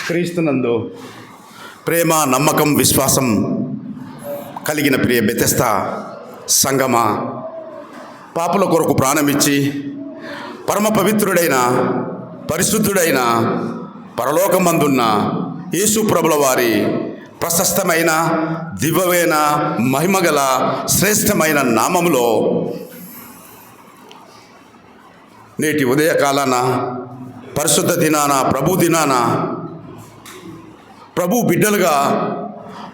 క్రీస్తునందు ప్రేమ, నమ్మకం, విశ్వాసం కలిగిన ప్రియ బెతెస్దా సంగమా, పాపుల కొరకు ప్రాణమిచ్చి పరమ పవిత్రుడైన పరిశుద్ధుడైన పరలోకమందున్న యేసు ప్రభుల వారి ప్రశస్తమైన దివ్యమైన మహిమగల శ్రేష్టమైన నామములో నేటి ఉదయకాలాన పరిశుద్ధ దినాన ప్రభు దినాన ప్రభు బిడ్డలుగా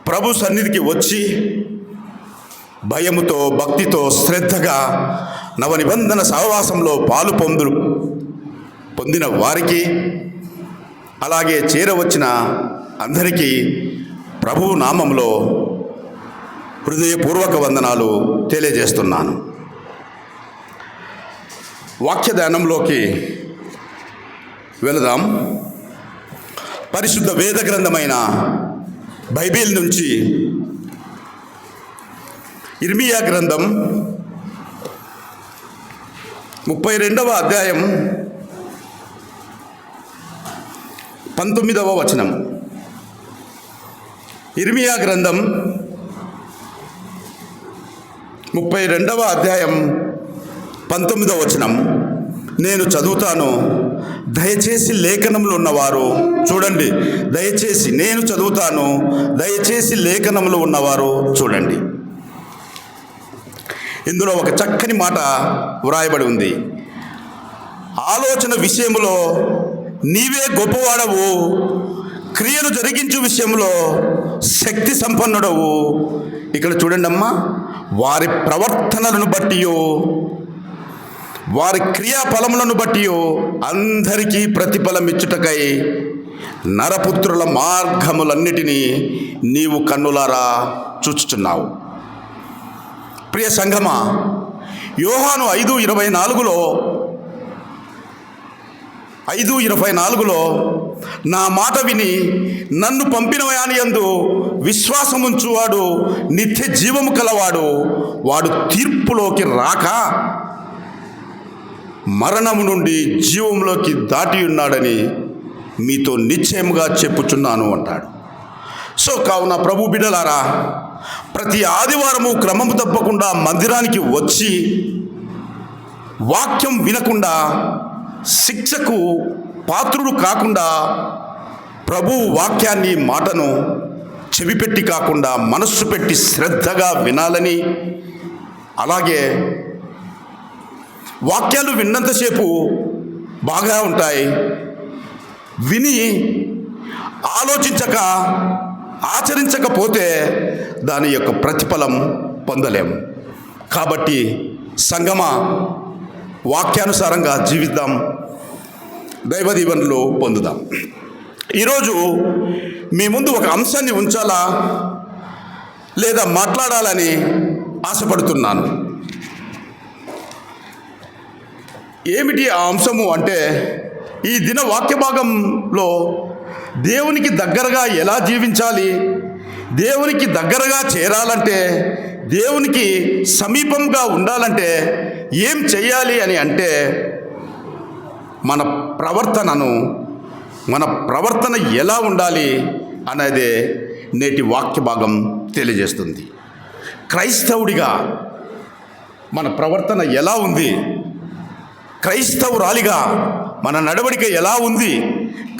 ప్రభు సన్నిధికి వచ్చి భయముతో భక్తితో శ్రద్ధగా నవనిబంధన సహవాసంలో పాలు పొందిన వారికి అలాగే చేరవచ్చిన అందరికీ ప్రభువు నామంలో హృదయపూర్వక వందనాలు తెలియజేస్తున్నాను. వాక్యదానంలోకి వెళదాం. పరిశుద్ధ వేద గ్రంథమైన బైబిల్ నుంచి ఇర్మియా గ్రంథం 32వ అధ్యాయం 19వ వచనం. ఇర్మియా గ్రంథం 32వ అధ్యాయం 19వ వచనం నేను చదువుతాను. దయచేసి లేఖనంలో ఉన్నవారు చూడండి. దయచేసి నేను చదువుతాను. దయచేసి లేఖనంలో ఉన్నవారు చూడండి. ఇందులో ఒక చక్కని మాట వ్రాయబడి ఉంది. ఆలోచన విషయంలో నీవే గొప్పవాడవు, క్రియలు జరిగించు విషయంలో శక్తి సంపన్నుడవు. ఇక్కడ చూడండి అమ్మా, వారి ప్రవర్తనలను బట్టియో వారి క్రియాఫలములను బట్టి అందరికీ ప్రతిఫలం ఇచ్చుటకై నరపుత్రుల మార్గములన్నిటినీ నీవు కన్నులారా చూచుచున్నావు. ప్రియ సంఘమా, యోహాను 5:24 నా మాట విని నన్ను పంపిన వాని యందు విశ్వాసముంచువాడు నిత్య జీవము కలవాడు, వాడు తీర్పులోకి రాక మరణము నుండి జీవంలోకి దాటి ఉన్నాడని మీతో నిశ్చయముగా చెప్పుచున్నాను అంటాడు. సో కావున ప్రభు బిడ్డలారా, ప్రతి ఆదివారము క్రమము తప్పకుండా మందిరానికి వచ్చి వాక్యం వినకుండా శిక్షకు పాత్రుడు కాకుండా ప్రభు వాక్యాన్ని మాటను చెవిపెట్టి కాకుండా మనస్సు పెట్టి శ్రద్ధగా వినాలని, అలాగే వాక్యాలు విన్నంతసేపు బాగా ఉంటాయి, విని ఆలోచించక ఆచరించకపోతే దాని యొక్క ప్రతిఫలం పొందలేము. కాబట్టి సంగమా, వాక్యానుసారంగా జీవిద్దాం, దైవ దీవెనలు పొందుదాం. ఈరోజు మీ ముందు ఒక అంశాన్ని ఉంచాలా లేదా మాట్లాడాలని ఆశపడుతున్నాను. ఏమిటి ఆ అంశము అంటే, ఈ దిన వాక్య భాగంలో దేవునికి దగ్గరగా ఎలా జీవించాలి, దేవునికి దగ్గరగా చేరాలంటే, దేవునికి సమీపంగా ఉండాలంటే ఏం చేయాలి అని అంటే, మన ప్రవర్తన ఎలా ఉండాలి అనేది నేటి వాక్య భాగం తెలియజేస్తుంది. క్రైస్తవుడిగా మన ప్రవర్తన ఎలా ఉంది, క్రైస్తవురాలిగా మన నడవడిక ఎలా ఉంది,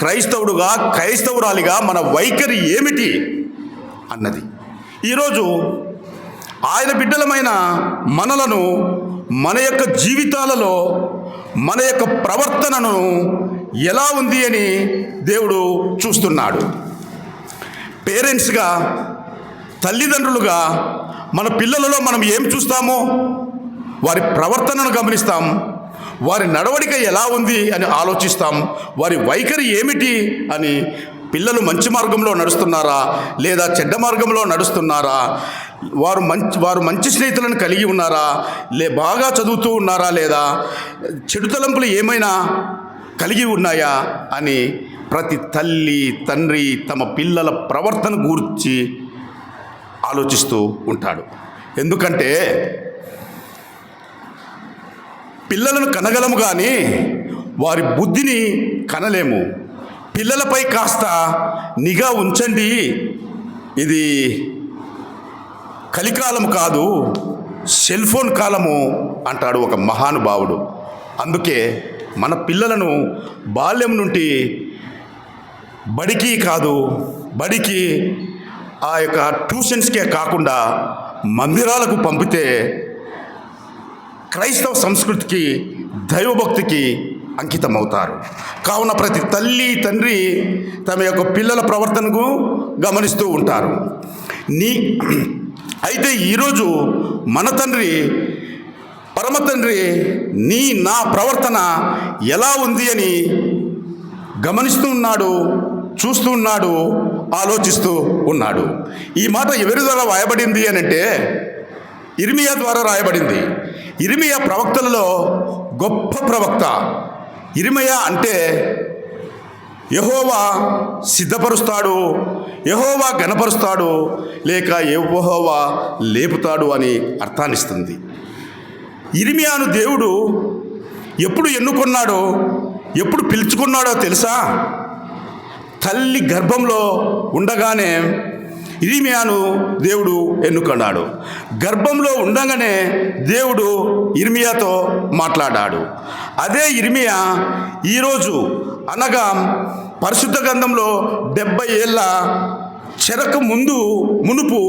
క్రైస్తవురాలిగా మన వైఖరి ఏమిటి అన్నది ఈరోజు ఆయన బిడ్డలమైన మనలను, మన యొక్క జీవితాలలో మన యొక్క ప్రవర్తనను ఎలా ఉంది అని దేవుడు చూస్తున్నాడు. పేరెంట్స్గా, తల్లిదండ్రులుగా మన పిల్లలలో మనం ఏం చూస్తామో వారి ప్రవర్తనను గమనిస్తాం, వారి నడవడిక ఎలా ఉంది అని ఆలోచిస్తాం, వారి వైఖరి ఏమిటి అని. పిల్లలు మంచి మార్గంలో నడుస్తున్నారా లేదా చెడ్డ మార్గంలో నడుస్తున్నారా, వారు మంచి స్నేహితులను కలిగి ఉన్నారా, బాగా చదువుతూ ఉన్నారా లేదా చెడు తలంపులు ఏమైనా కలిగి ఉన్నాయా అని ప్రతి తల్లి తండ్రి తమ పిల్లల ప్రవర్తన గురించి ఆలోచిస్తూ ఉంటాడు. ఎందుకంటే పిల్లలను కనగలము కానీ వారి బుద్ధిని కనలేము. పిల్లలపై కాస్త నిఘా ఉంచండి, ఇది కలికాలం కాదు, సెల్ ఫోన్ కాలము అంటాడు ఒక మహానుభావుడు. అందుకే మన పిల్లలను బాల్యం నుండి బడికి ఆ యొక్క ట్యూషన్స్కే కాకుండా మందిరాలకు పంపితే క్రైస్తవ సంస్కృతికి, దైవభక్తికి అంకితమవుతారు. కావున ప్రతి తల్లి తండ్రి తమ యొక్క పిల్లల ప్రవర్తనకు గమనిస్తూ ఉంటారు. అయితే ఈరోజు మన తండ్రి, పరమ తండ్రి నా ప్రవర్తన ఎలా ఉంది అని గమనిస్తూ ఉన్నాడు, చూస్తూ ఉన్నాడు, ఆలోచిస్తూ ఉన్నాడు. ఈ మాట ఎవరి ద్వారా రాయబడింది అని అంటే ఇర్మియా ద్వారా రాయబడింది. ఇర్మియా ప్రవక్తలలో గొప్ప ప్రవక్త. ఇర్మియా అంటే యెహోవా సిద్ధపరుస్తాడు, యెహోవా గణపరుస్తాడు, లేక యెహోవా లేపుతాడు అని అర్థాన్నిస్తుంది. ఇర్మియాను దేవుడు ఎప్పుడు ఎన్నుకున్నాడో, ఎప్పుడు పిలుచుకున్నాడో తెలుసా? తల్లి గర్భంలో ఉండగానే ఇర్మియాను దేవుడు ఎన్నుకున్నాడు. గర్భంలో ఉండగానే దేవుడు ఇర్మియాతో మాట్లాడాడు. అదే ఇర్మియా ఈరోజు అనగా పరిశుద్ధ గ్రంథంలో 70 ఏళ్ళ చెరకు మునుపు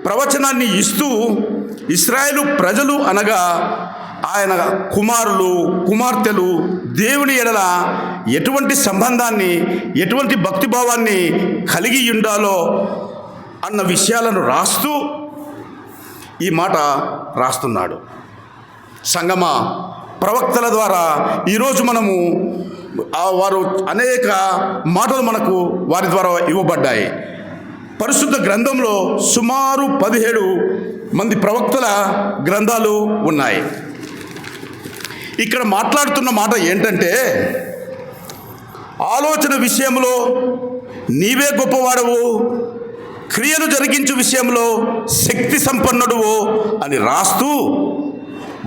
ప్రవచనాన్ని ఇస్తూ ఇశ్రాయేలు ప్రజలు అనగా ఆయన కుమారులు కుమార్తెలు దేవుని ఎడల ఎటువంటి సంబంధాన్ని, ఎటువంటి భక్తిభావాన్ని కలిగి ఉండాలో అన్న విషయాలను రాస్తూ ఈ మాట రాస్తున్నాడు. సంగమ ప్రవక్తల ద్వారా ఈరోజు మనము వారు అనేక మాటలు మనకు వారి ద్వారా ఇవ్వబడ్డాయి. పరిశుద్ధ గ్రంథంలో సుమారు 17 మంది ప్రవక్తల గ్రంథాలు ఉన్నాయి. ఇక్కడ మాట్లాడుతున్న మాట ఏంటంటే, ఆలోచన విషయంలో నీవే గొప్పవాడవు, క్రియలు జరిగించు విషయంలో శక్తి సంపన్నుడువు అని రాస్తూ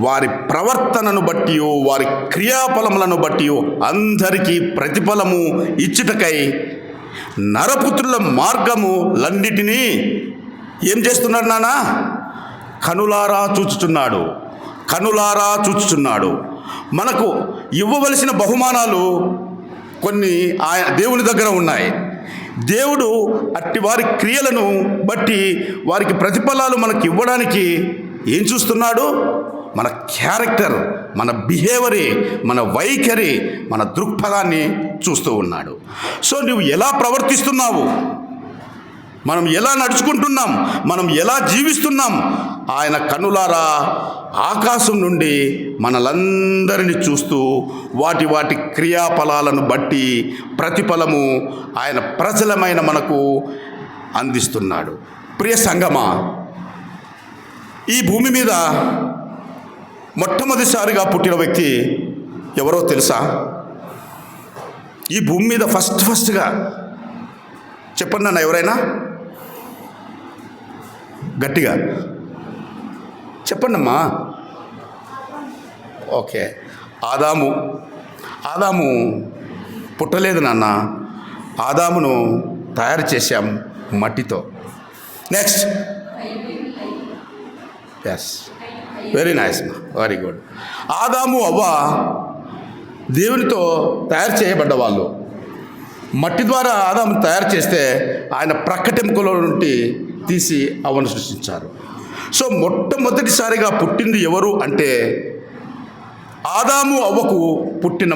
వారి ప్రవర్తనను బట్టి, వారి క్రియాఫలములను బట్టి అందరికీ ప్రతిఫలము ఇచ్చుటకై నరపుత్రుల మార్గములన్నిటినీ ఏం చేస్తున్నాడు నాన్న? కనులారా చూచుచున్నాడు. మనకు ఇవ్వవలసిన బహుమానాలు కొన్ని దేవుని దగ్గర ఉన్నాయి. దేవుడు అట్టి వారి క్రియలను బట్టి వారికి ప్రతిఫలాలు మనకి ఇవ్వడానికి ఏం చూస్తున్నాడు? మన క్యారెక్టర్, మన బిహేవియర్, మన వైఖరి, మన దృక్పథాన్ని చూస్తూ ఉన్నాడు. సో నువ్వు ఎలా ప్రవర్తిస్తున్నావు, మనం ఎలా నడుచుకుంటున్నాం, మనం ఎలా జీవిస్తున్నాం, ఆయన కన్నులారా ఆకాశం నుండి మనలందరినీ చూస్తూ వాటి క్రియాఫలాలను బట్టి ప్రతిఫలము ఆయన ప్రజలమైన మనకు అందిస్తున్నాడు. ప్రియ సంగమా, ఈ భూమి మీద మొట్టమొదటిసారిగా పుట్టిన వ్యక్తి ఎవరో తెలుసా? ఈ భూమి మీద ఫస్ట్గా చెప్పండి నన్ను, ఎవరైనా గట్టిగా చెప్పండి అమ్మా. ఓకే, ఆదాము పుట్టలేదు నాన్న. ఆదామును తయారు చేశాం మట్టితో. నెక్స్ట్, ఎస్, వెరీ నైస్ మా, వెరీ గుడ్. ఆదాము అవ్వ దేవునితో తయారు చేయబడ్డ వాళ్ళు. మట్టి ద్వారా ఆదాము తయారు చేస్తే ఆయన ప్రక్కటెముకలో నుండి తీసి అవ్వను సృష్టించారు. సో మొట్టమొదటిసారిగా పుట్టింది ఎవరు అంటే ఆదాము అవ్వకు పుట్టిన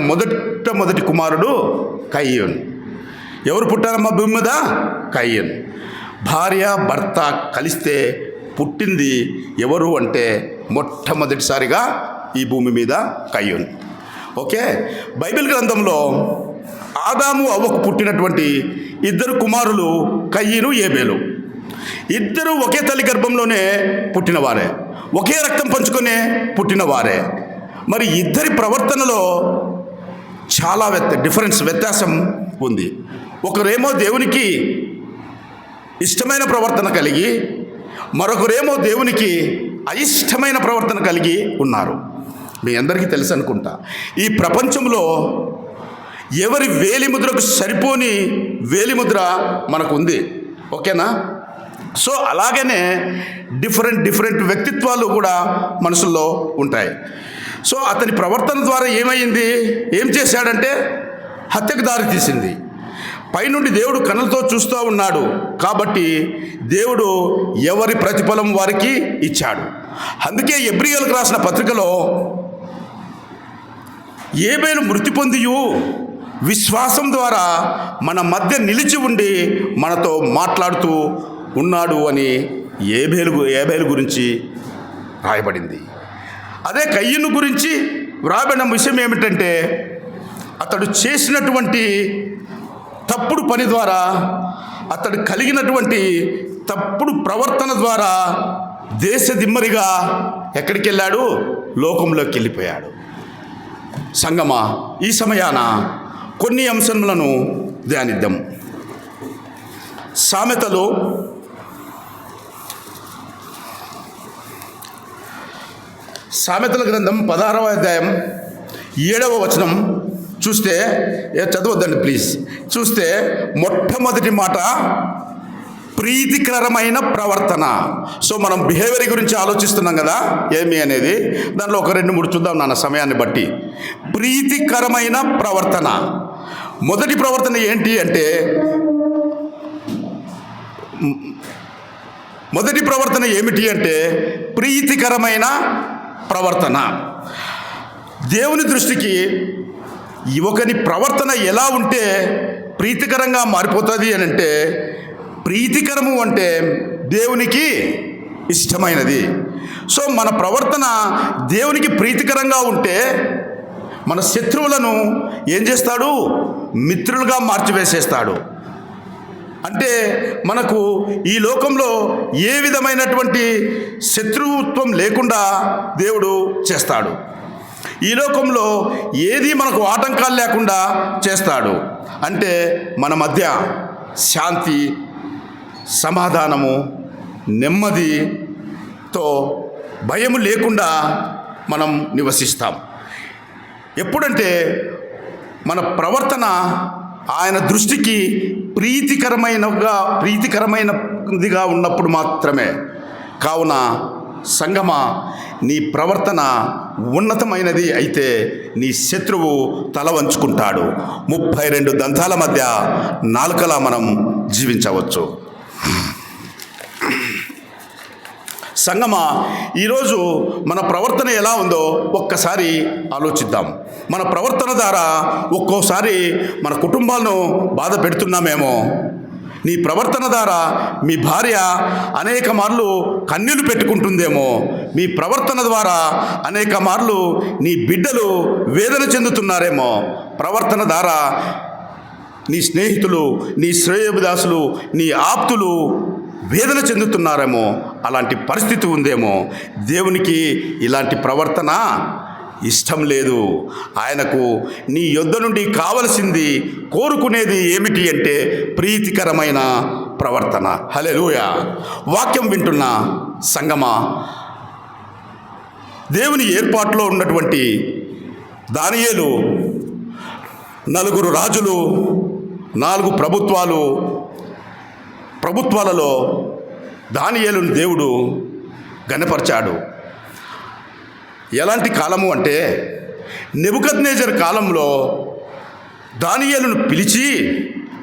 మొదటి కుమారుడు కయ్యోను. ఎవరు పుట్టారమ్మా భూమి మీద? కయ్యోను. భార్య భర్త కలిస్తే పుట్టింది ఎవరు అంటే మొట్టమొదటిసారిగా ఈ భూమి మీద కయ్యోను. ఓకే, బైబిల్ గ్రంథంలో ఆదాము అవ్వకు పుట్టినటువంటి 2 కుమారులు కయ్యను ఏబేలు. ఇద్దరు ఒకే తల్లి గర్భంలోనే పుట్టినవారే, ఒకే రక్తం పంచుకొనే పుట్టినవారే. మరి ఇద్దరి ప్రవర్తనలో చాలా వ్యత్యాసం ఉంది. ఒకరేమో దేవునికి ఇష్టమైన ప్రవర్తన కలిగి, మరొకరేమో దేవునికి అయిష్టమైన ప్రవర్తన కలిగి ఉన్నారు. మీ అందరికీ తెలుసు అనుకుంటా. ఈ ప్రపంచంలో ఎవరి వేలిముద్రకు సరిపోని వేలిముద్ర మనకు ఉంది. ఓకేనా? సో అలాగనే డిఫరెంట్ వ్యక్తిత్వాలు కూడా మనసుల్లో ఉంటాయి. సో అతని ప్రవర్తన ద్వారా ఏమైంది, ఏం చేశాడంటే హత్యకు దారి తీసింది. పైనుండి దేవుడు కనులతో చూస్తూ ఉన్నాడు కాబట్టి దేవుడు ఎవరి ప్రతిఫలం వారికి ఇచ్చాడు. అందుకే హెబ్రీయులకు రాసిన పత్రికలో ఏబేలు మృతి పొందియు విశ్వాసం ద్వారా మన మధ్య నిలిచి ఉండి మనతో మాట్లాడుతూ ఉన్నాడు అని ఏబేలు గురించి రాయబడింది. అదే కయ్యను గురించి వ్రాయబడిన విషయం ఏమిటంటే అతడు చేసినటువంటి తప్పుడు పని ద్వారా, అతడు కలిగినటువంటి తప్పుడు ప్రవర్తన ద్వారా దేశ దిమ్మరిగా ఎక్కడికి వెళ్ళాడు? లోకంలోకి వెళ్ళిపోయాడు. సంగమా, ఈ సమయాన కొన్ని అంశములను ధ్యానిద్దాం. సామెతల గ్రంథం 16వ అధ్యాయం 7వ వచనం చూస్తే, చదవద్దండి ప్లీజ్, చూస్తే మొట్టమొదటి మాట ప్రీతికరమైన ప్రవర్తన. సో మనం బిహేవియర్ గురించి ఆలోచిస్తున్నాం కదా, ఏమి అనేది. దానిలో ఒక 2-3 చూద్దాం నాన్న సమయాన్ని బట్టి. ప్రీతికరమైన ప్రవర్తన. మొదటి ప్రవర్తన ఏంటి అంటే, మొదటి ప్రవర్తన ఏమిటి అంటే ప్రీతికరమైన ప్రవర్తన. దేవుని దృష్టికి యువకుని ప్రవర్తన ఎలా ఉంటే ప్రీతికరంగా మారిపోతుంది అని అంటే, ప్రీతికరము అంటే దేవునికి ఇష్టమైనది. సో మన ప్రవర్తన దేవునికి ప్రీతికరంగా ఉంటే మన శత్రువులను ఏం చేస్తాడు? మిత్రులుగా మార్చివేసేస్తాడు. అంటే మనకు ఈ లోకంలో ఏ విధమైనటువంటి శత్రుత్వం లేకుండా దేవుడు చేస్తాడు. ఈ లోకంలో ఏది మనకు ఆటంకాలు లేకుండా చేస్తాడు. అంటే మన మధ్య శాంతి, సమాధానము, నెమ్మదితో భయము లేకుండా మనం నివసిస్తాం. ఎప్పుడంటే మన ప్రవర్తన ఆయన దృష్టికి ప్రీతికరమైనదిగా ఉన్నప్పుడు మాత్రమే. కావున సంగమా, నీ ప్రవర్తన ఉన్నతమైనది అయితే నీ శత్రువు తల వంచుకుంటాడు. 32 దంతాల మధ్య నాలుకలా మనం జీవించవచ్చు. సంగమా, ఈరోజు మన ప్రవర్తన ఎలా ఉందో ఒక్కసారి ఆలోచిద్దాం. మన ప్రవర్తన ద్వారా ఒక్కోసారి మన కుటుంబాలను బాధ పెడుతున్నామేమో. నీ ప్రవర్తన ద్వారా మీ భార్య అనేక మార్లు కన్నీళ్లు పెట్టుకుంటుందేమో. మీ ప్రవర్తన ద్వారా అనేక మార్లు నీ బిడ్డలు వేదన చెందుతున్నారేమో. ప్రవర్తన ద్వారా నీ స్నేహితులు, నీ శ్రేయోభిలాషులు, నీ ఆప్తులు వేదన చెందుతున్నారేమో. అలాంటి పరిస్థితి ఉందేమో. దేవునికి ఇలాంటి ప్రవర్తన ఇష్టం లేదు. ఆయనకు నీ యొద్ద నుండి కావలసింది, కోరుకునేది ఏమిటి అంటే ప్రీతికరమైన ప్రవర్తన. హల్లెలూయా. వాక్యం వింటున్న సంగమా, దేవుని ఏర్పాటులో ఉన్నటువంటి దానియేలు 4 రాజులు, 4 ప్రభుత్వాలలో దానియేలును దేవుడు ఘనపరిచాడు. ఎలాంటి కాలము అంటే నెబుకద్నెజర్ కాలంలో దానియేలును పిలిచి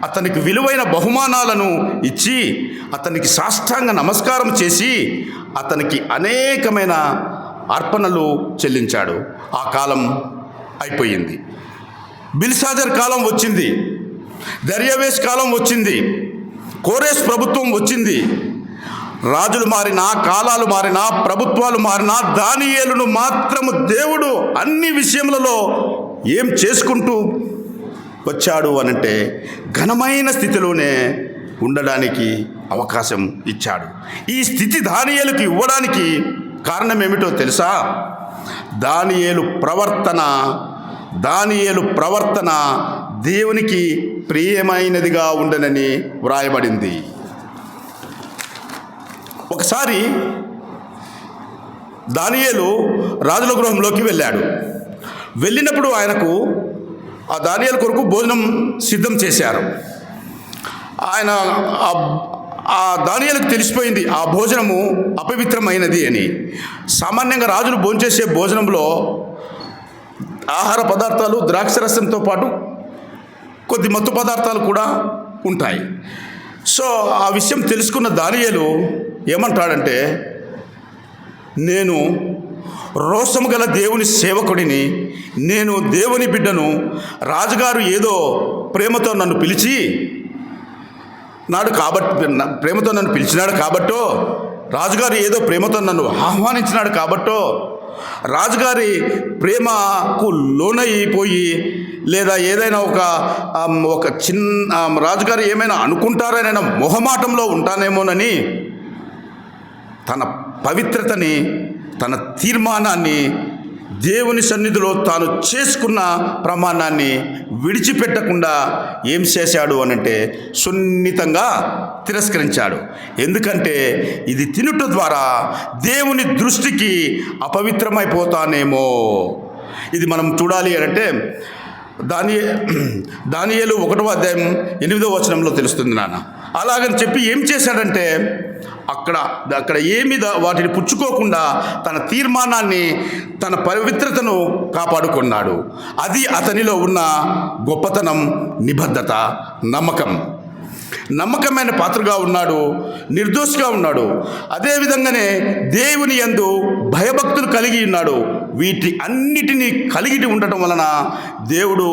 అతనికి విలువైన బహుమానాలను ఇచ్చి అతనికి సాష్టాంగ నమస్కారం చేసి అతనికి అనేకమైన అర్పణలు చెల్లించాడు. ఆ కాలం అయిపోయింది. బిల్షాజర్ కాలం వచ్చింది, దర్యావేష్ కాలం వచ్చింది, కోరేష్ ప్రభుత్వం వచ్చింది. రాజులు మారినా, కాలాలు మారినా, ప్రభుత్వాలు మారినా, దానియేలును మాత్రము దేవుడు అన్ని విషయములలో ఏం చేసుకుంటూ వచ్చాడు అనంటే ఘనమైన స్థితిలోనే ఉండడానికి అవకాశం ఇచ్చాడు. ఈ స్థితి దానియేలుకి ఇవ్వడానికి కారణం ఏమిటో తెలుసా? దానియేలు ప్రవర్తన దేవునికి ప్రియమైనదిగా ఉండనని వ్రాయబడింది. ఒకసారి దానియేలు రాజుల గృహంలోకి వెళ్ళాడు. వెళ్ళినప్పుడు ఆయనకు ఆ దానియేలు కొరకు భోజనం సిద్ధం చేశారు. ఆయన ఆ దానియేలుకు తెలిసిపోయింది ఆ భోజనము అపవిత్రమైనది అని. సామాన్యంగా రాజులు భోంచేసే భోజనంలో ఆహార పదార్థాలు ద్రాక్షరసంతో పాటు కొద్ది మత్తు పదార్థాలు కూడా ఉంటాయి. సో ఆ విషయం తెలుసుకున్న దానియేలు ఏమంటాడంటే, నేను రోషము గల దేవుని సేవకుడిని, నేను దేవుని బిడ్డను, రాజుగారు ఏదో ప్రేమతో నన్ను పిలిచినాడు కాబట్టో, రాజుగారు ఏదో ప్రేమతో నన్ను ఆహ్వానించినాడు కాబట్టో, రాజుగారి ప్రేమకు లోనైపోయి లేదా ఏదైనా ఒక చిన్న రాజుగారు ఏమైనా అనుకుంటారనైనా మొహమాటంలో ఉంటానేమోనని తన పవిత్రతని, తన తీర్మానాన్ని, దేవుని సన్నిధిలో తాను చేసుకున్న ప్రమాణాన్ని విడిచిపెట్టకుండా ఏం చేశాడు అనంటే సున్నితంగా తిరస్కరించాడు. ఎందుకంటే ఇది తినుట ద్వారా దేవుని దృష్టికి అపవిత్రమైపోతానేమో. ఇది మనం చూడాలి అంటే దానియేలు 1వ అధ్యాయం 8వ వచనంలో తెలుస్తుంది నాన్న. అలాగని చెప్పి ఏం చేశాడంటే అక్కడ ఏమి వాటిని పుచ్చుకోకుండా తన తీర్మానాన్ని, తన పవిత్రతను కాపాడుకున్నాడు. అది అతనిలో ఉన్న గొప్పతనం, నిబద్ధత, నమ్మకమైన పాత్రగా ఉన్నాడు, నిర్దోషిగా ఉన్నాడు. అదేవిధంగానే దేవుని యందు భయభక్తులు కలిగి ఉన్నాడు. వీటి అన్నిటినీ కలిగి ఉండటం వలన దేవుడు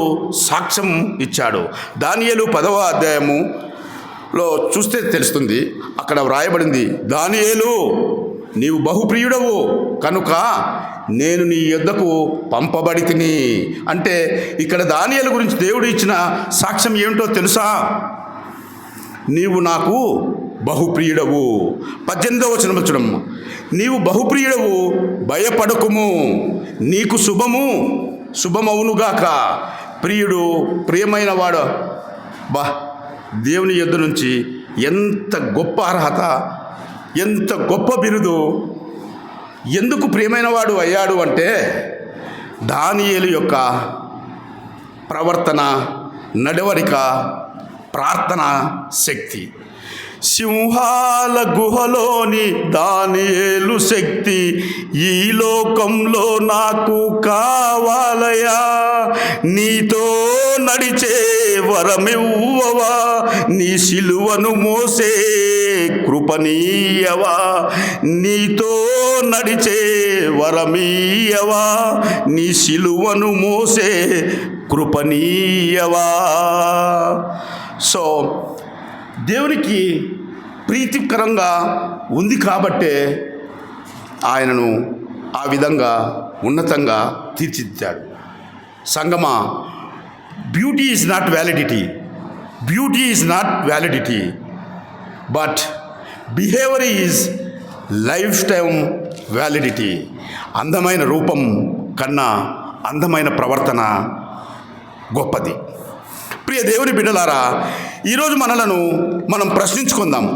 సాక్ష్యం ఇచ్చాడు. దానియేలు 10వ అధ్యాయములో చూస్తే తెలుస్తుంది. అక్కడ వ్రాయబడింది, దానియేలు నీవు బహుప్రియుడవు కనుక నేను నీ యొద్దకు పంపబడితిని. అంటే ఇక్కడ దానియేలు గురించి దేవుడు ఇచ్చిన సాక్ష్యం ఏమిటో తెలుసా? నీవు నాకు బహుప్రియుడవు. 18వ వచనం చూడమ్మ, నీవు బహుప్రియుడవు, భయపడకుము, నీకు శుభమవునుగాక. ప్రియుడు, ప్రియమైన వాడు, దేవుని యొద్ద నుంచి ఎంత గొప్ప అర్హత, ఎంత గొప్ప బిరుదు. ఎందుకు ప్రియమైన వాడు అయ్యాడు అంటే దానియేలు యొక్క ప్రవర్తన, నడవడిక, ప్రార్థన శక్తి. సింహాల గుహలోని దానియేలు శక్తి ఈ లోకంలో నాకు కావాలయా. నీతో నడిచే వరమివ్వవా, నీ సిలువను మోసే కృపనీయవా. నీతో నడిచే వరమీయవా, నీ సిలువను మోసే కృపనీయవా. సో దేవునికి ప్రీతికరంగా ఉంది కాబట్టే ఆయనను ఆ విధంగా ఉన్నతంగా తీర్చిదిద్దాడు. సంగమా, beauty is not validity, but behaviour is life time validity. అందమైన రూపం కన్నా అందమైన ప్రవర్తన గొప్పది. ప్రియ దేవుని బిడ్డలారా, ఈరోజు మనం ప్రశ్నించుకుందాం.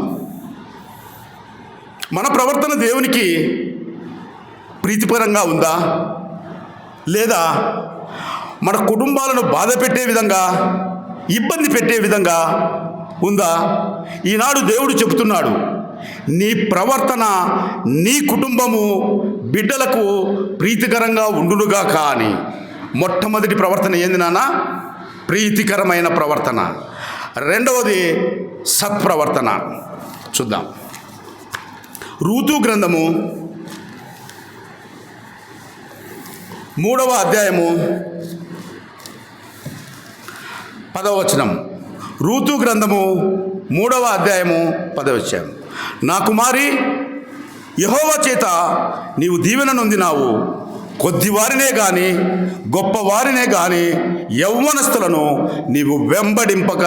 మన ప్రవర్తన దేవునికి ప్రీతికరంగా ఉందా, లేదా మన కుటుంబాలను బాధ పెట్టే విధంగా, ఇబ్బంది పెట్టే విధంగా ఉందా? ఈనాడు దేవుడు చెబుతున్నాడు, నీ ప్రవర్తన నీ కుటుంబము బిడ్డలకు ప్రీతికరంగా ఉండునుగాక అని. మొట్టమొదటి ప్రవర్తన ఏంది నాన్న? ప్రీతికరమైన ప్రవర్తన. రెండవది సత్ప్రవర్తన. చూద్దాం. రూతు గ్రంథము 3వ అధ్యాయము 10వ వచనం. రూతు గ్రంథము 3వ అధ్యాయము 10వ వచనం. నా కుమారి, యెహోవా చేత నీవు దీవెన నొందినావు. కొద్దివారినే గాని గొప్పవారినే గాని యవ్వనస్తులను నీవు వెంబడింపక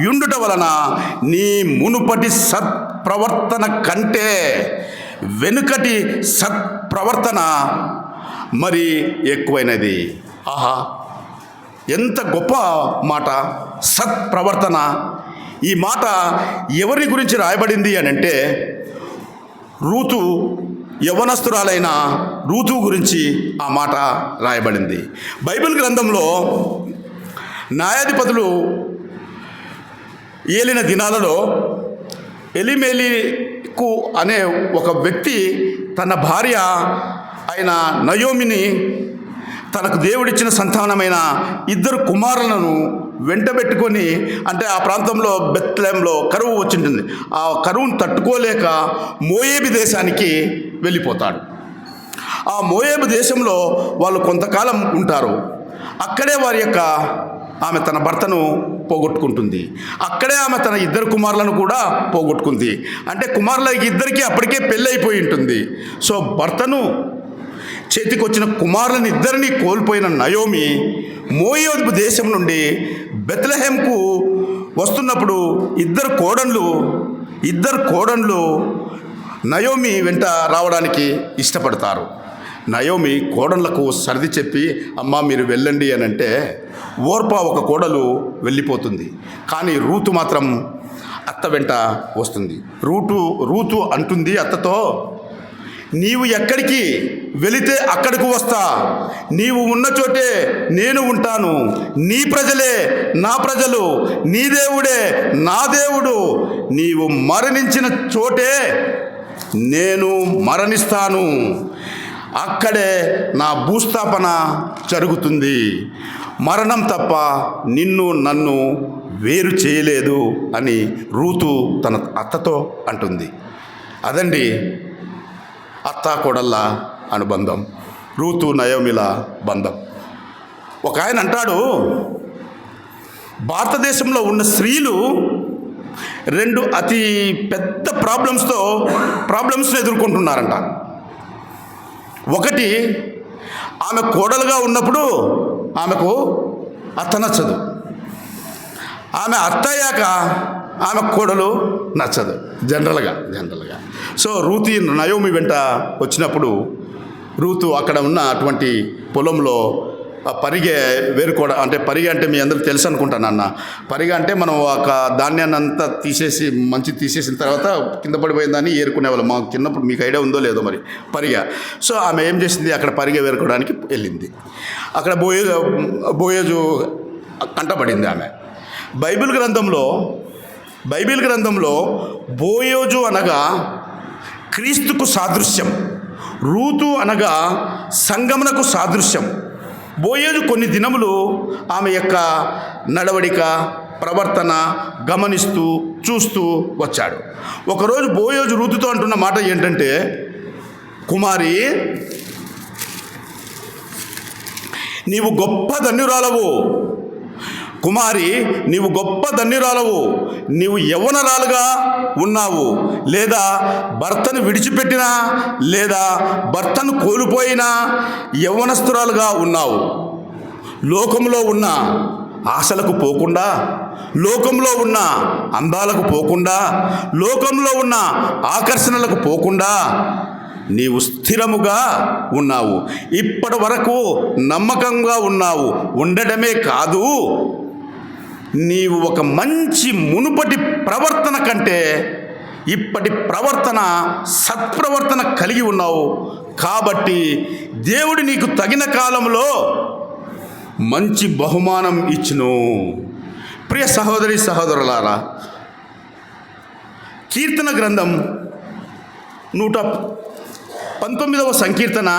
యుండుట వలన నీ మునుపటి సత్ప్రవర్తన కంటే వెనుకటి సత్ప్రవర్తన మరి ఎక్కువైనది. ఆహా, ఎంత గొప్ప మాట! సత్ప్రవర్తన. ఈ మాట ఎవరి గురించి రాయబడింది అని అంటే రూతు, యవ్వనస్తురాలైన రూతు గురించి ఆ మాట రాయబడింది. బైబిల్ గ్రంథంలో న్యాయాధిపతులు ఏలిన దినాలలో ఎలిమెలికు అనే ఒక వ్యక్తి తన భార్య అయిన నయోమిని తనకు దేవుడిచ్చిన సంతానమైన 2 కుమారులను వెంటబెట్టుకొని, అంటే ఆ ప్రాంతంలో బెత్లెహేంలో కరువు వచ్చింటుంది, ఆ కరువును తట్టుకోలేక మోయేబు దేశానికి వెళ్ళిపోతాడు. ఆ మోయేబు దేశంలో వాళ్ళు కొంతకాలం ఉంటారు. అక్కడే ఆమె తన భర్తను పోగొట్టుకుంటుంది. అక్కడే ఆమె తన 2 కుమారులను కూడా పోగొట్టుకుంది. అంటే కుమారులకి ఇద్దరికీ అప్పటికే పెళ్ళి అయిపోయి ఉంటుంది. సో భర్తను, చేతికి వచ్చిన కుమారులను ఇద్దరిని కోల్పోయిన నయోమి మోయాబు దేశం నుండి బెత్లెహేంకు వస్తున్నప్పుడు ఇద్దరు కోడన్లు నయోమి వెంట రావడానికి ఇష్టపడతారు. నయోమి కోడళ్లకు సర్ది చెప్పి, అమ్మా మీరు వెళ్ళండి అని అంటే ఓర్పా ఒక కోడలు వెళ్ళిపోతుంది. కానీ రూతు మాత్రం అత్త వెంట వస్తుంది. రూతు అంటుంది అత్తతో, నీవు ఎక్కడికి వెళితే అక్కడికి వస్తా, నీవు ఉన్న చోటే నేను ఉంటాను, నీ ప్రజలే నా ప్రజలు, నీ దేవుడే నా దేవుడు, నీవు మరణించిన చోటే నేను మరణిస్తాను, అక్కడే నా భూస్థాపన జరుగుతుంది, మరణం తప్ప నన్ను వేరు చేయలేదు అని రూతు తన అత్తతో అంటుంది. అదండి అత్తా కోడళ్ళ అనుబంధం, రూతు నయోమిల బంధం. ఒక ఆయన అంటాడు, భారతదేశంలో ఉన్న స్త్రీలు 2 అతి పెద్ద ప్రాబ్లమ్స్ని ఎదుర్కొంటున్నారంట. ఒకటి, ఆమె కోడలుగా ఉన్నప్పుడు ఆమెకు అత్త నచ్చదు, ఆమె అత్తయ్యాక ఆమె కోడలు నచ్చదు జనరల్గా. సో రూతు నయోమి వెంట వచ్చినప్పుడు రూతు అక్కడ ఉన్న అటువంటి పొలంలో పరిగె వేరుకోవడం, అంటే పరిగె అంటే మీ అందరికీ తెలుసు అనుకుంటాను అన్న. పరిగె అంటే మనం ఒక ధాన్యాన్ని అంతా తీసేసిన తర్వాత కింద పడిపోయిన దాన్ని ఏరుకునేవాళ్ళం. మాకు చిన్నప్పుడు మీకు ఐడియా ఉందో లేదో మరి పరిగె. సో ఆమె ఏం చేసింది, అక్కడ పరిగె వేరుకోవడానికి వెళ్ళింది. అక్కడ బోయేజు కంటపడింది ఆమె. బైబిల్ గ్రంథంలో బోయోజు అనగా క్రీస్తుకు సాదృశ్యం, రూతు అనగా సంగమనకు సాదృశ్యం. బోయోజు కొన్ని దినములు ఆమె యొక్క నడవడిక, ప్రవర్తన గమనిస్తూ చూస్తూ వచ్చాడు. ఒకరోజు బోయోజు రూతుతో అంటున్న మాట ఏంటంటే, కుమారి నీవు గొప్ప ధన్యురాలవు, కుమారి నీవు గొప్ప ధన్యురాలవు, నీవు యవ్వనరాలుగా ఉన్నావు, లేదా భర్తను విడిచిపెట్టినా లేదా భర్తను కోల్పోయినా యవ్వనస్తురాలుగా ఉన్నావు. లోకంలో ఉన్న ఆశలకు పోకుండా, లోకంలో ఉన్న అందాలకు పోకుండా, లోకంలో ఉన్న ఆకర్షణలకు పోకుండా నీవు స్థిరముగా ఉన్నావు, ఇప్పటి వరకు నమ్మకంగా ఉన్నావు. ఉండడమే కాదు, నీవు ఒక మంచి మునుపటి ప్రవర్తన కంటే ఇప్పటి ప్రవర్తన సత్ప్రవర్తన కలిగి ఉన్నావు. కాబట్టి దేవుడు నీకు తగిన కాలంలో మంచి బహుమానం ఇచ్చును. ప్రియ సహోదరి సహోదరులారా, కీర్తన గ్రంథం 119వ సంకీర్తన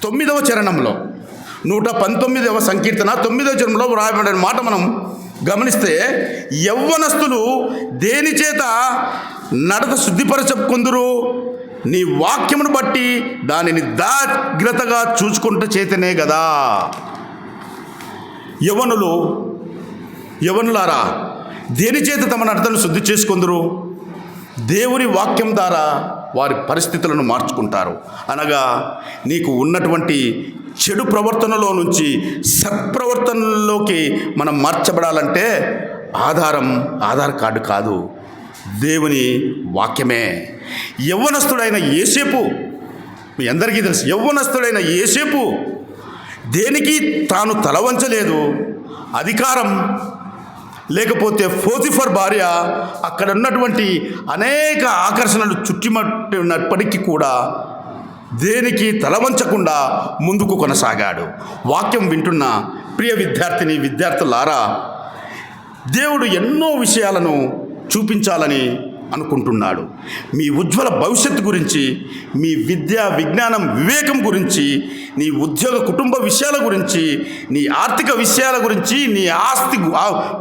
9వ చరణంలో, 119వ సంకీర్తన 9వ చరణంలో వ్రాయబడిన మాట మనం గమనిస్తే, యవ్వనస్తులు దేని చేత నడత శుద్ధిపరచుకుందురు, నీ వాక్యమును బట్టి దానిని జాగ్రత్తగా చూసుకుంటూ చేతనే కదా. యవ్వనులారా దేని చేత తమ నడతను శుద్ధి చేసుకుందరు, దేవుని వాక్యం ద్వారా వారి పరిస్థితులను మార్చుకుంటారు. అనగా నీకు ఉన్నటువంటి చెడు ప్రవర్తనలో నుంచి సత్ప్రవర్తనలోకి మనం మార్చబడాలంటే ఆధార్ కార్డు కాదు, దేవుని వాక్యమే. యవ్వనస్తుడైన యోసేపు, మీ అందరికీ తెలుసు, యవ్వనస్తుడైన యోసేపు దేనికి తాను తలవంచలేదు. అధికారం లేకపోతే పోతిఫర్ భార్య అక్కడ ఉన్నటువంటి అనేక ఆకర్షణలు చుట్టుముట్టినప్పటికీ కూడా దేనికి తలవంచకుండా ముందుకు కొనసాగాడు. వాక్యం వింటున్న ప్రియ విద్యార్థిని విద్యార్థులారా, దేవుడు ఎన్నో విషయాలను చూపించాలని అనుకుంటున్నాడు. మీ ఉజ్వల భవిష్యత్తు గురించి, మీ విద్యా విజ్ఞానం వివేకం గురించి, నీ ఉద్యోగ కుటుంబ విషయాల గురించి, నీ ఆర్థిక విషయాల గురించి, నీ ఆస్తి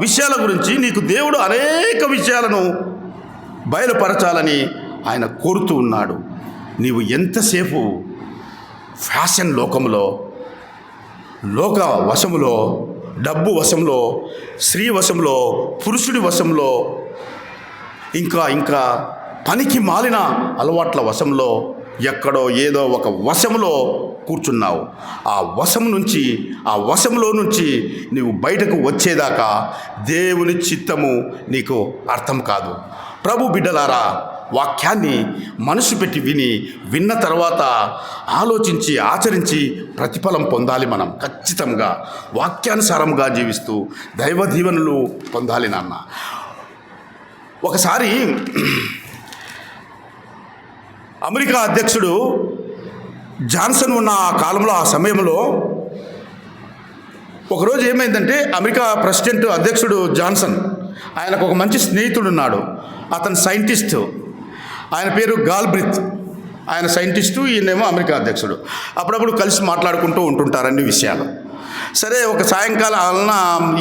విషయాల గురించి నీకు దేవుడు అనేక విషయాలను బయలుపరచాలని ఆయన కోరుతూ ఉన్నాడు. నీవు ఎంతసేపు ఫ్యాషన్ లోకంలో, లోక వశములో, డబ్బు వశంలో, స్త్రీ వశంలో, పురుషుడి వశంలో, ఇంకా పనికి మాలిన అలవాట్ల వశంలో, ఎక్కడో ఏదో ఒక వశంలో కూర్చున్నావు. ఆ వశంలో నుంచి నీవు బయటకు వచ్చేదాకా దేవుని చిత్తము నీకు అర్థం కాదు. ప్రభు బిడ్డలారా, వాక్యాన్ని మనసు పెట్టి విన్న తర్వాత ఆలోచించి ఆచరించి ప్రతిఫలం పొందాలి. మనం ఖచ్చితంగా వాక్యానుసారంగా జీవిస్తూ దైవ దీవెనలు పొందాలి నాన్న. ఒకసారి అమెరికా అధ్యక్షుడు జాన్సన్ ఉన్న ఆ కాలంలో, ఆ సమయంలో ఒకరోజు ఏమైందంటే, అమెరికా ప్రెసిడెంట్ అధ్యక్షుడు జాన్సన్, ఆయనకు ఒక మంచి స్నేహితుడు ఉన్నాడు. అతను సైంటిస్టు, ఆయన పేరు గాల్బ్రిత్. ఆయన సైంటిస్టు, ఈయనేమో అమెరికా అధ్యక్షుడు. అప్పుడప్పుడు కలిసి మాట్లాడుకుంటూ ఉంటుంటారు అన్ని విషయాలు. సరే, ఒక సాయంకాలం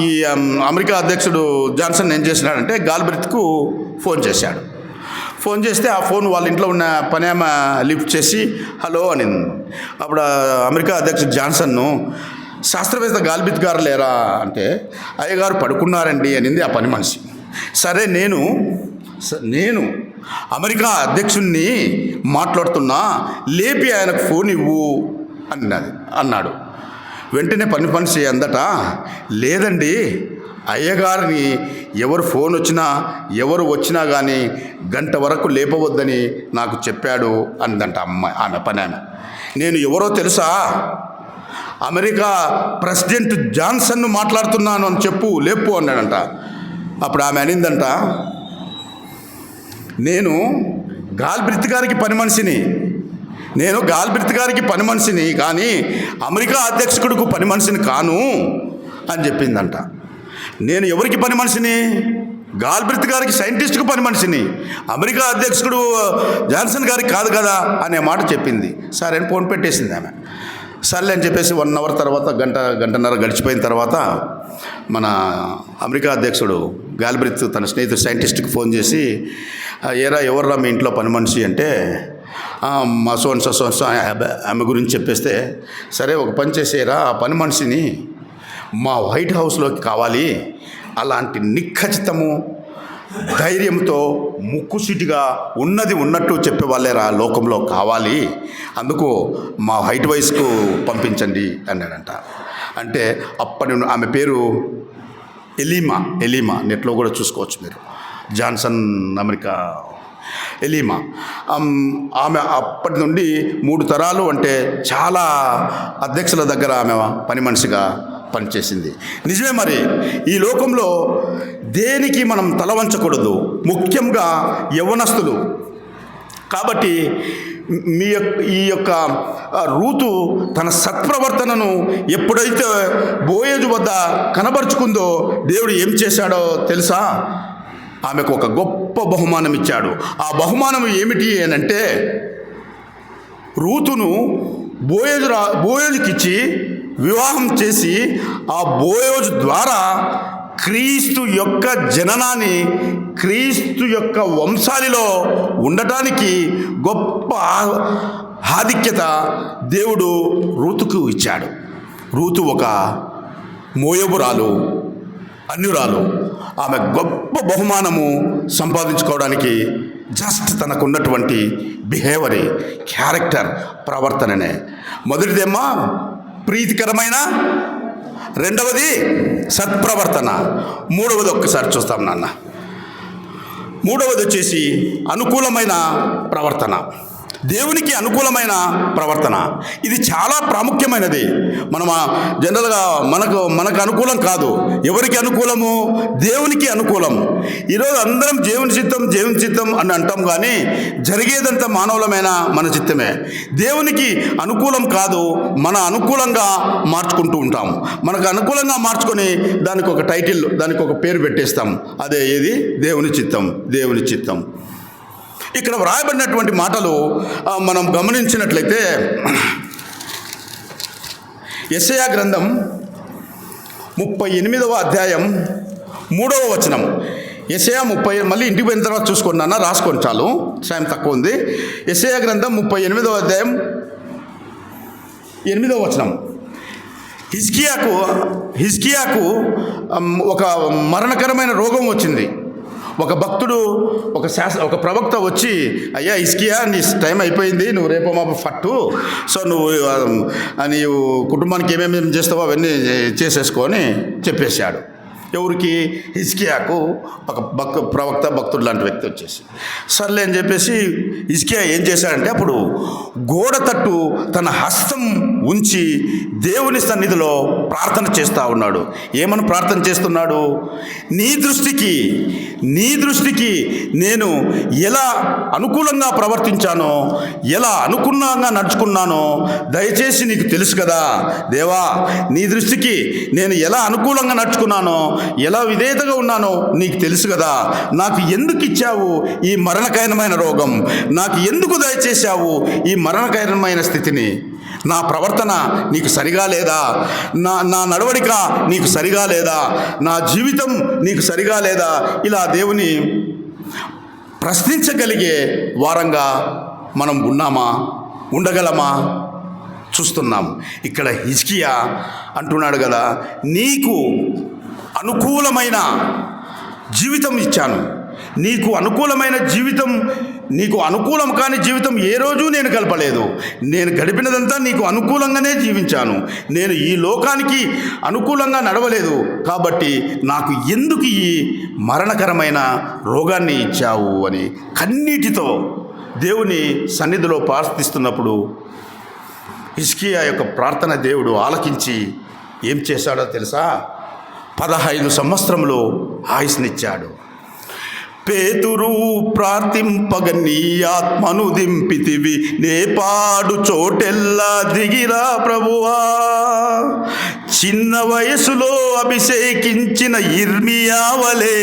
ఈ అమెరికా అధ్యక్షుడు జాన్సన్ ఏం చేసినాడంటే గాల్బ్రిత్కు ఫోన్ చేశాడు. ఫోన్ చేస్తే ఆ ఫోన్ వాళ్ళ ఇంట్లో ఉన్న పనేమ లిఫ్ట్ చేసి హలో అనింది. అప్పుడు అమెరికా అధ్యక్షుడు జాన్సన్ను, శాస్త్రవేత్త గాల్బ్రిత్ గారు లేరా అంటే, అయ్యగారు పడుకున్నారండి అనింది ఆ పని మనిషి. సరే, నేను అమెరికా అధ్యక్షుడిని మాట్లాడుతున్నా, లేపి ఆయనకు ఫోన్ ఇవ్వు అన్నాడు. వెంటనే పని మనిషి అందట, లేదండి, అయ్యగారిని ఎవరు ఫోన్ వచ్చినా ఎవరు వచ్చినా కానీ గంట వరకు లేపవద్దని నాకు చెప్పాడు అందంట ఆమె పని. నేను ఎవరో తెలుసా, అమెరికా ప్రెసిడెంట్ జాన్సన్ను మాట్లాడుతున్నాను అని చెప్పు, లేపు అన్నాడంట. అప్పుడు ఆమె అనిందంట, నేను గాల్బ్రిత్ గారికి పని మనిషిని కానీ అమెరికా అధ్యక్షుడికి పని మనిషిని కాను అని చెప్పిందంట. నేను ఎవరికి పని మనిషిని? గాల్బ్రిత్ గారికి, సైంటిస్ట్కి పని మనిషిని, అమెరికా అధ్యక్షుడు జాన్సన్ గారికి కాదు కదా అనే మాట చెప్పింది. సరే అని ఫోన్ పెట్టేసింది ఆమె. సర్లే అని చెప్పేసి 1 అవర్ తర్వాత, గంటన్నర గడిచిపోయిన తర్వాత మన అమెరికా అధ్యక్షుడు గాల్బ్రిత్ తన స్నేహితుడు సైంటిస్ట్కి ఫోన్ చేసి, ఎవర్రా మీ ఇంట్లో పని మనిషి అంటే, మా సోన్సో ఆమె గురించి చెప్పేస్తే, సరే ఒక పని చేసేరా, ఆ పని మనిషిని మా వైట్ హౌస్లోకి కావాలి, అలాంటి నిఖచ్చితము ధైర్యంతో ముక్కుసూటిగా ఉన్నది ఉన్నట్టు చెప్పేవాళ్ళేరా లోకంలో కావాలి, అందుకు మా వైట్ హౌస్కు పంపించండి అన్నాడంట. అంటే అప్పటి ఆమె పేరు ఎలీమా, నెట్లో కూడా చూసుకోవచ్చు మీరు, జాన్సన్ అమెరికా ఎలీమా. ఆమె అప్పటి నుండి 3 తరాలు, అంటే చాలా అధ్యక్షుల దగ్గర ఆమె పని మనిషిగా పనిచేసింది. నిజమే, మరి ఈ లోకంలో దేనికి మనం తల వంచకూడదు, ముఖ్యంగా యవ్వనస్తులు. కాబట్టి ఈ యొక్క రూతు తన సత్ప్రవర్తనను ఎప్పుడైతే బోయేజు వద్ద కనబరుచుకుందో, దేవుడు ఏం చేశాడో తెలుసా? ఆమెకు ఒక గొప్ప బహుమానం ఇచ్చాడు. ఆ బహుమానం ఏమిటి అనంటే, రూతును బోయేజుకిచ్చి వివాహం చేసి, ఆ బోయేజు ద్వారా క్రీస్తు యొక్క జననాన్ని, క్రీస్తు యొక్క వంశాలిలో ఉండటానికి గొప్ప ఆధిక్యత దేవుడు రూతుకు ఇచ్చాడు. రూతు ఒక మోయబురాలు, అన్యురాలు. ఆమె గొప్ప బహుమానము సంపాదించుకోవడానికి జస్ట్ తనకున్నటువంటి బిహేవియర్, క్యారెక్టర్, ప్రవర్తననే. మొదటిదేమో ప్రీతికరమైన, రెండవది సత్ప్రవర్తన, మూడవది ఒక్కసారి చూస్తాం నాన్న. మూడవది వచ్చేసి అనుకూలమైన ప్రవర్తన. దేవునికి అనుకూలమైన ప్రవర్తన ఇది చాలా ప్రాముఖ్యమైనది. మనం జనరల్గా మనకు అనుకూలం కాదు. ఎవరికి అనుకూలము? దేవునికి అనుకూలం. ఈరోజు అందరం దేవుని చిత్తం అని అంటాం, కానీ జరిగేదంతా మానవులమైన మన చిత్తమే. దేవునికి అనుకూలం కాదు, మన అనుకూలంగా మార్చుకుంటూ ఉంటాం. మనకు అనుకూలంగా మార్చుకొని దానికి ఒక టైటిల్, దానికి ఒక పేరు పెట్టేస్తాం. అదే ఏది? దేవుని చిత్తం. ఇక్కడ వ్రాయబడినటువంటి మాటలు మనం గమనించినట్లయితే యెషయా గ్రంథం 38వ అధ్యాయం 3వ వచనం. యెషయా 30, మళ్ళీ ఇంటికి పోయిన తర్వాత చూసుకోండి అన్న, రాసుకోండి, చాలు టైం తక్కువ ఉంది. యెషయా గ్రంథం 38వ అధ్యాయం 8వ వచనం. హిజ్కియాకు ఒక మరణకరమైన రోగం వచ్చింది. ఒక భక్తుడు, ఒక ప్రవక్త వచ్చి, అయ్యా హిజ్కియా, నీ టైం అయిపోయింది, నువ్వు రేపో మాపో ఫట్టు, సో నీవు కుటుంబానికి ఏమేమి చేస్తావో అవన్నీ చేసేసుకొని చెప్పేశాడు. ఎవరికి? హిజ్కియాకు. ఒక భక్తుడు లాంటి వ్యక్తి వచ్చేసి సర్లే అని చెప్పేసి హిజ్కియా ఏం చేశాడంటే, అప్పుడు గోడ తట్టు తన హస్తం ఉంచి దేవుని సన్నిధిలో ప్రార్థన చేస్తూ ఉన్నాడు. ఏమని ప్రార్థన చేస్తున్నాడు? నీ దృష్టికి నేను ఎలా అనుకూలంగా ప్రవర్తించానో, ఎలా అనుకూలంగా నడుచుకున్నానో దయచేసి నీకు తెలుసు కదా దేవా. నీ దృష్టికి నేను ఎలా అనుకూలంగా నడుచుకున్నానో, ఎలా విధేయతగా ఉన్నానో నీకు తెలుసు కదా. నాకు ఎందుకు ఇచ్చావు ఈ మరణకరమైన రోగం? నాకు ఎందుకు దయచేశావు ఈ మరణకరమైన స్థితిని? నా ప్రవర్తన నీకు సరిగా లేదా? నా నడవడిక నీకు సరిగా లేదా? నా జీవితం నీకు సరిగా లేదా? ఇలా దేవుని ప్రశ్నించగలిగే వారంగా మనం ఉండగలమా? చూస్తున్నాం. ఇక్కడ హిజ్కియా అంటున్నాడు కదా, నీకు అనుకూలమైన జీవితం ఇచ్చాను. నీకు అనుకూలమైన జీవితం, నీకు అనుకూలం కాని జీవితం ఏ రోజు నేను కలపలేదు. నేను గడిపినదంతా నీకు అనుకూలంగానే జీవించాను. నేను ఈ లోకానికి అనుకూలంగా నడవలేదు. కాబట్టి నాకు ఎందుకు ఈ మరణకరమైన రోగాన్ని ఇచ్చావు అని కన్నీటితో దేవుని సన్నిధిలో ప్రార్థిస్తున్నప్పుడు హిజ్కియా యొక్క ప్రార్థన దేవుడు ఆలకించి ఏం చేశాడో తెలుసా? 15 సంవత్సరములు ఆయుష్నిచ్చాడు. పేతురు ప్రార్థింపగ నీ ఆత్మను దింపితివి, నేపాడు చోటెల్లా దిగిరా ప్రభువా. చిన్న వయసులో అభిషేకించిన ఇర్మియా వలె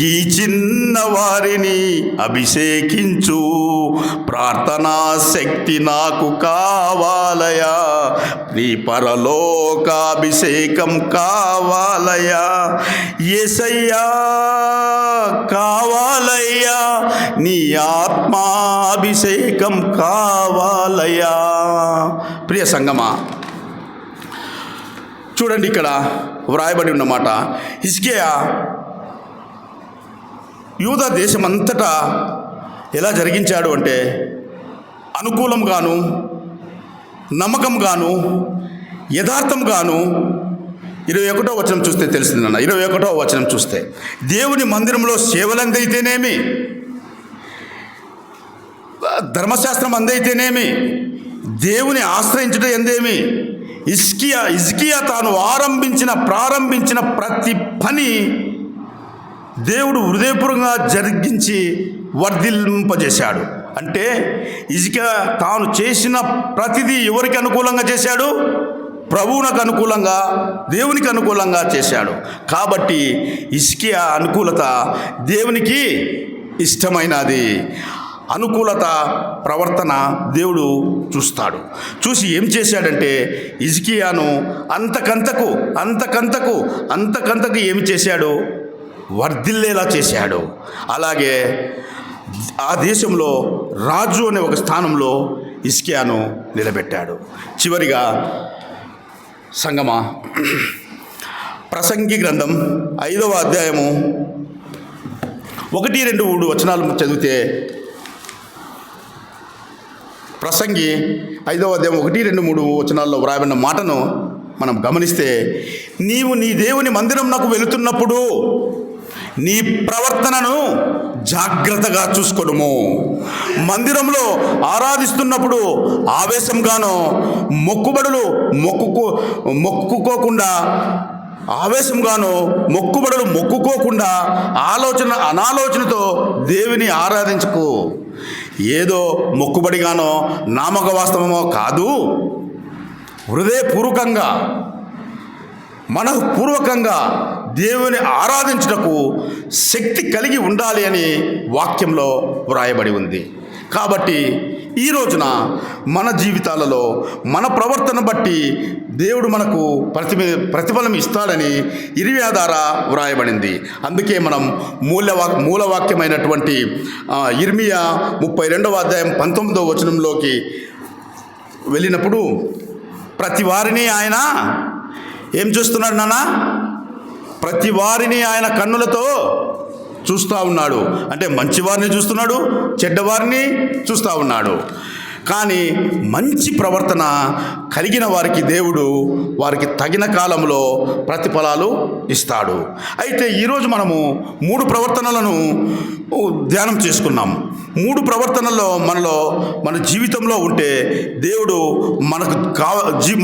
ఈ చిన్న వారిని అభిషేకించు. ప్రార్థనా శక్తి నాకు కావాలయా, నీ పరలోకాభిషేకం కావాలయా. యేసయ్యా కావాలయ్యా, నీ ఆత్మాభిషేకం కావాలయ్యా. ప్రియ సంగమా, చూడండి ఇక్కడ వ్రాయబడి ఉన్నమాట. హిజ్కియా యూదా దేశమంతటా ఎలా జరిగించాడు అంటే, అనుకూలంగాను, నమ్మకంగాను, యథార్థంగాను. 21వ వచనం చూస్తే తెలిసింది నాన్న. 21వ వచనం చూస్తే, దేవుని మందిరంలో సేవలందైతేనేమి, ధర్మశాస్త్రం అందైతేనేమి, దేవుని ఆశ్రయించడం ఎందేమి, హిజ్కియా తాను ప్రారంభించిన ప్రతి పని దేవుడు హృదయపూర్వకంగా జరిగించి వర్ధిల్లింపజేశాడు. అంటే హిజ్కియా తాను చేసిన ప్రతిదీ ఎవరికి అనుకూలంగా చేశాడు? ప్రభువునకు అనుకూలంగా, దేవునికి అనుకూలంగా చేశాడు. కాబట్టి హిజ్కియా అనుకూలత దేవునికి ఇష్టమైనది. అనుకూలత ప్రవర్తన దేవుడు చూస్తాడు. చూసి ఏం చేశాడంటే, హిజ్కియాను అంతకంతకు ఏమి చేశాడు? వర్ధిల్లేలా చేశాడు. అలాగే ఆ దేశంలో రాజు అనే ఒక స్థానంలో హిజ్కియాను నిలబెట్టాడు. చివరిగా సంగమా, ప్రసంగి గ్రంథం 5వ అధ్యాయము 1, 2, 3 వచనాలు చదివితే, ప్రసంగి 5వ అధ్యాయం 1, 2, 3 వచనాల్లో వ్రాయబడిన మాటను మనం గమనిస్తే, నీవు నీ దేవుని మందిరం నాకు వెళుతున్నప్పుడు నీ ప్రవర్తనను జాగ్రత్తగా చూసుకోవడము. మందిరంలో ఆరాధిస్తున్నప్పుడు ఆవేశంగానో మొక్కుబడులు మొక్కుకోకుండా అనాలోచనతో దేవుని ఆరాధించకు. ఏదో మొక్కుబడిగానో నామక వాస్తవమో కాదు, హృదయపూర్వకంగా మనఃపూర్వకంగా దేవుని ఆరాధించుటకు శక్తి కలిగి ఉండాలి అని వాక్యంలో వ్రాయబడి ఉంది. కాబట్టి ఈ రోజున మన జీవితాలలో మన ప్రవర్తన బట్టి దేవుడు మనకు ప్రతిఫలం ఇస్తాడని ఇర్మియా ద్వారా వ్రాయబడింది. అందుకే మనం మూలవాక్యమైనటువంటి ఇర్మియా 32వ అధ్యాయం 19వ వచనంలోకి వెళ్ళినప్పుడు, ప్రతి వారిని ఆయన ఏం చూస్తున్నాడు నాన్న? ప్రతి వారిని ఆయన కన్నులతో చూస్తూ ఉన్నాడు. అంటే మంచివారిని చూస్తున్నాడు, చెడ్డవారిని చూస్తూ ఉన్నాడు. కానీ మంచి ప్రవర్తన కలిగిన వారికి దేవుడు వారికి తగిన కాలంలో ప్రతిఫలాలు ఇస్తాడు. అయితే ఈరోజు మనము 3 ప్రవర్తనలను ధ్యానం చేసుకున్నాం. 3 ప్రవర్తనల్లో మన జీవితంలో ఉంటే దేవుడు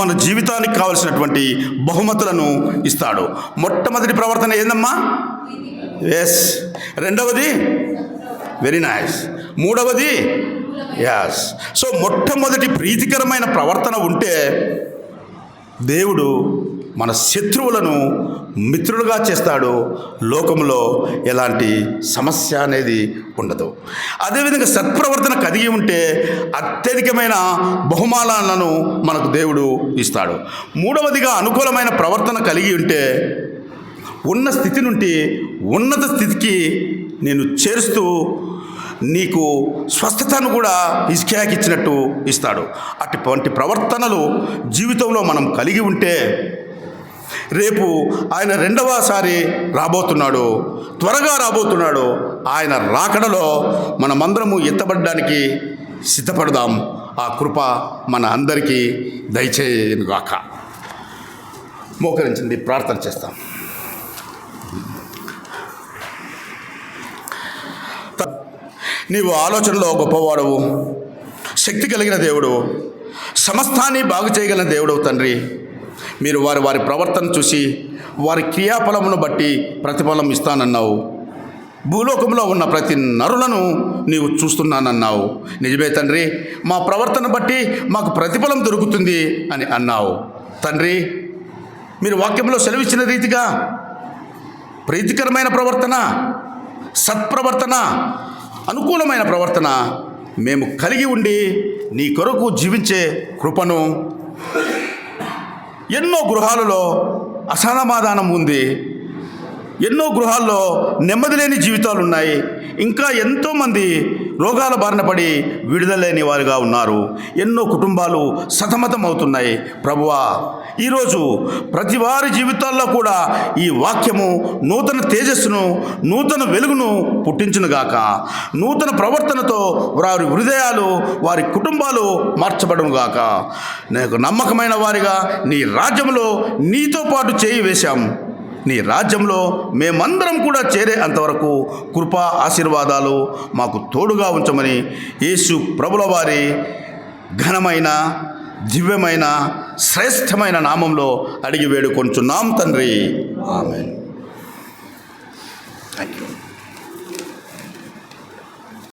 మన జీవితానికి కావలసినటువంటి బహుమతులను ఇస్తాడు. మొట్టమొదటి ప్రవర్తన ఏందమ్మా? ఎస్. రెండవది వెరీ నైస్. మూడవది యాస్. సో మొట్టమొదటి ప్రీతికరమైన ప్రవర్తన ఉంటే దేవుడు మన శత్రువులను మిత్రులుగా చేస్తాడు. లోకంలో ఎలాంటి సమస్య అనేది ఉండదు. అదేవిధంగా సత్ప్రవర్తన కలిగి ఉంటే అత్యధికమైన బహుమానాలను మనకు దేవుడు ఇస్తాడు. మూడవదిగా అనుకూలమైన ప్రవర్తన కలిగి ఉంటే ఉన్న స్థితి నుండి ఉన్నత స్థితికి నేను చేరుస్తూ నీకు స్వస్థతను కూడా హిజ్కియాకి ఇచ్చినట్టు ఇస్తాడు. అటువంటి ప్రవర్తనలు జీవితంలో మనం కలిగి ఉంటే రేపు ఆయన రెండవసారి రాబోతున్నాడు, త్వరగా రాబోతున్నాడు. ఆయన రాకడలో మనమందరము ఎత్తబడడానికి సిద్ధపడదాం. ఆ కృప మన అందరికీ దయచేయనుగాక. మోకరించండి, ప్రార్థన చేస్తాం. నీవు ఆలోచనలో గొప్పవాడవు, శక్తి కలిగిన దేవుడు, సమస్తాన్ని బాగు చేయగలిగిన దేవుడవు తండ్రి. మీరు వారి ప్రవర్తన చూసి వారి క్రియాఫలమును బట్టి ప్రతిఫలం ఇస్తానన్నావు. భూలోకంలో ఉన్న ప్రతి నరులను నీవు చూస్తున్నానన్నావు. నిజమే తండ్రి, మా ప్రవర్తన బట్టి మాకు ప్రతిఫలం దొరుకుతుంది అని అన్నావు తండ్రి. మీరు వాక్యంలో సెలవిచ్చిన రీతిగా ప్రీతికరమైన ప్రవర్తన, సత్ప్రవర్తన, అనుకూలమైన ప్రవర్తన మేము కలిగి ఉండి నీ కొరకు జీవించే కృపను. ఎన్నో గృహాలలో అసమాధానం ఉంది, ఎన్నో గృహాల్లో నెమ్మది లేని జీవితాలు ఉన్నాయి. ఇంకా ఎంతోమంది రోగాల బారిన పడి విడుదల లేని వారుగా ఉన్నారు. ఎన్నో కుటుంబాలు సతమతం అవుతున్నాయి. ప్రభువా, ఈరోజు ప్రతి వారి జీవితాల్లో కూడా ఈ వాక్యము నూతన తేజస్సును, నూతన వెలుగును పుట్టించునుగాక. నూతన ప్రవర్తనతో వారి హృదయాలు, వారి కుటుంబాలు మార్చబడునుగాక. నాకు నమ్మకమైన వారిగా నీ రాజ్యంలో నీతో పాటు చేయి వేశాం. నీ రాజ్యంలో మేమందరం కూడా చేరే అంతవరకు కృపా ఆశీర్వాదాలు మాకు తోడుగా ఉంచమని యేసు ప్రభుల వారి ఘనమైన, దివ్యమైన, శ్రేష్టమైన నామంలో అడిగి వేడుకొంచున్నాం తండ్రి. ఆమేన్.